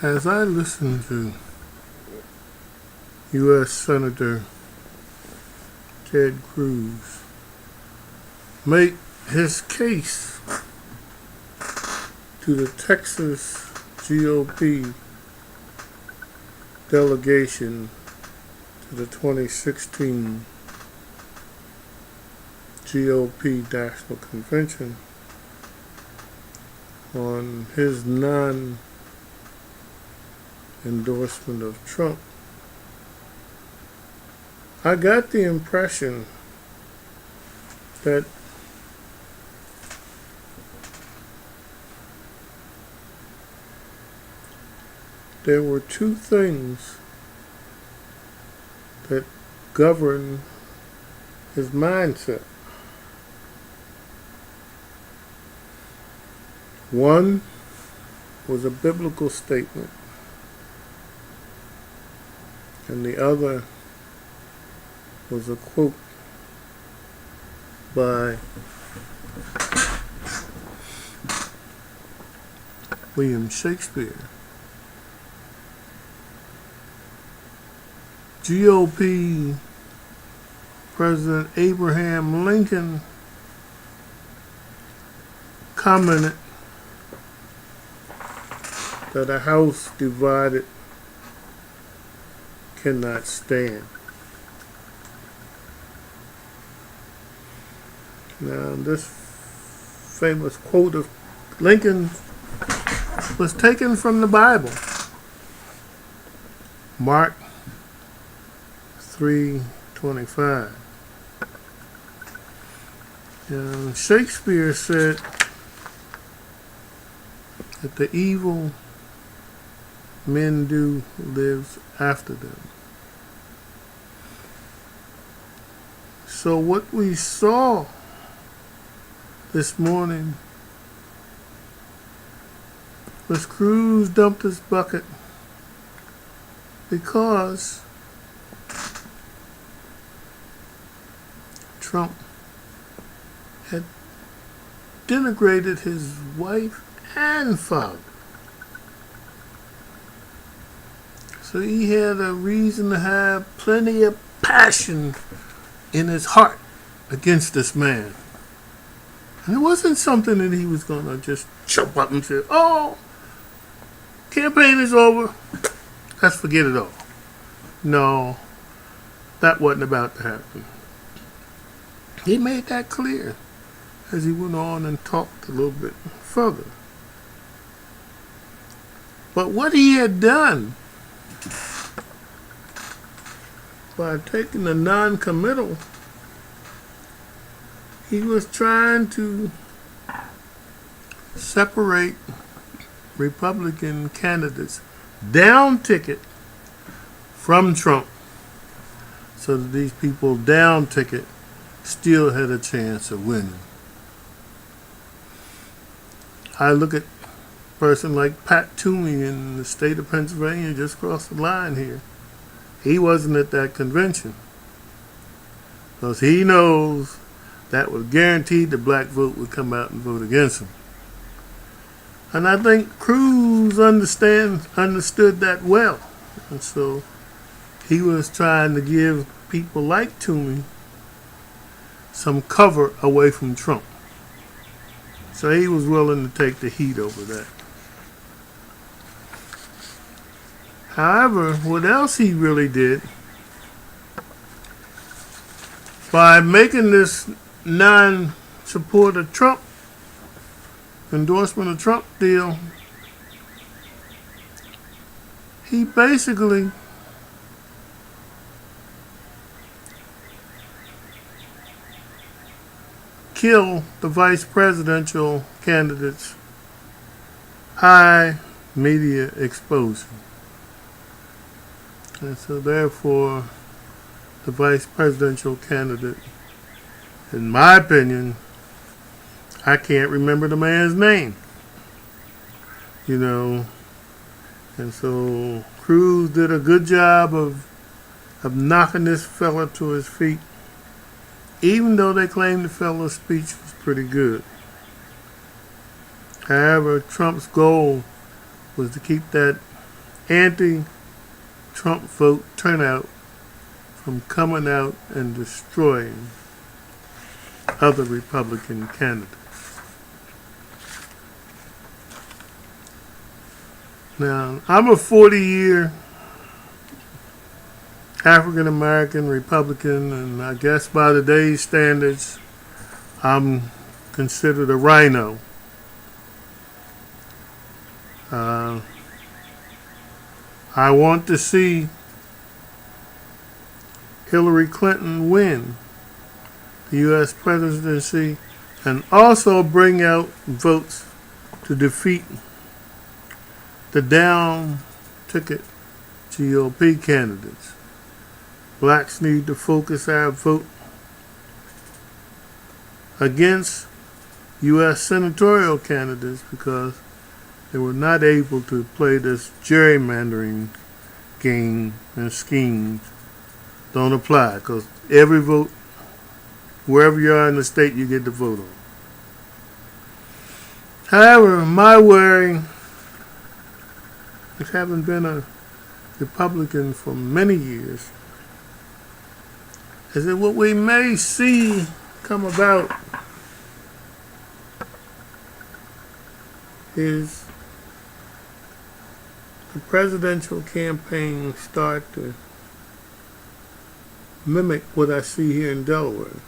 As I listen to U.S. Senator Ted Cruz make his case to the Texas GOP delegation to the 2016 GOP National Convention on his non-endorsement of Trump, I got the impression that there were two things that govern his mindset. One was a biblical statement, and the other was a quote by William Shakespeare. GOP President Abraham Lincoln commented that a house divided cannot stand. Now, this famous quote of Lincoln was taken from the Bible. Mark 3:25. Shakespeare said that the evil men do lives after them. So what we saw this morning was Cruz dumped his bucket because Trump had denigrated his wife and father. So he had a reason to have plenty of passion in his heart against this man. And it wasn't something that he was going to just jump up and say, oh, campaign is over, let's forget it all. No, that wasn't about to happen. He made that clear as he went on and talked a little bit further. But what he had done by taking the non-committal, he was trying to separate Republican candidates down ticket from Trump so that these people down ticket still had a chance of winning. I look at a person like Pat Toomey in the state of Pennsylvania, just across the line here. He wasn't at that convention because he knows that was guaranteed the black vote would come out and vote against him. And I think Cruz understood that well. And so he was trying to give people like Toomey some cover away from Trump. So he was willing to take the heat over that. However, what else he really did, by making this non-support of Trump, endorsement of Trump deal, he basically killed the vice presidential candidate's high media exposure. And so therefore, the vice presidential candidate, in my opinion, I can't remember the man's name, and so Cruz did a good job of knocking this fella to his feet, even though they claimed the fellow's speech was pretty good. However, Trump's goal was to keep that anti-Trump vote turnout from coming out and destroying other Republican candidates. Now, I'm a 40-year African-American Republican, and I guess by today's standards, I'm considered a rhino. I want to see Hillary Clinton win the U.S. presidency and also bring out votes to defeat the down-ticket GOP candidates. Blacks need to focus our vote against U.S. senatorial candidates because they were not able to play this gerrymandering game and schemes. Don't apply because every vote, wherever you are in the state, you get to vote on. However, my worry, which having been a Republican for many years, is that what we may see come about is the presidential campaign start to mimic what I see here in Delaware.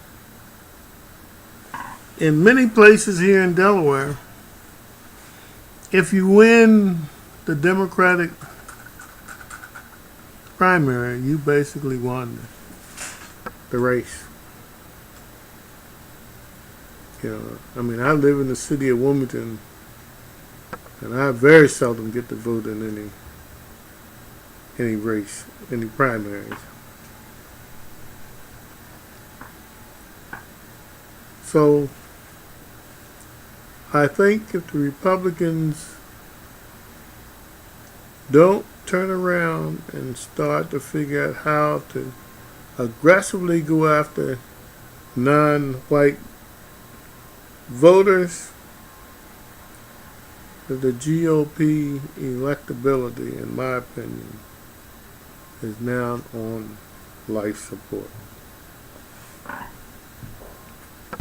In many places here in Delaware, if you win the Democratic primary, you basically won the race. I mean, I live in the city of Wilmington, and I very seldom get to vote in any race, any primaries. So, I think if the Republicans don't turn around and start to figure out how to aggressively go after non-white voters, the GOP electability, in my opinion, is now on life support.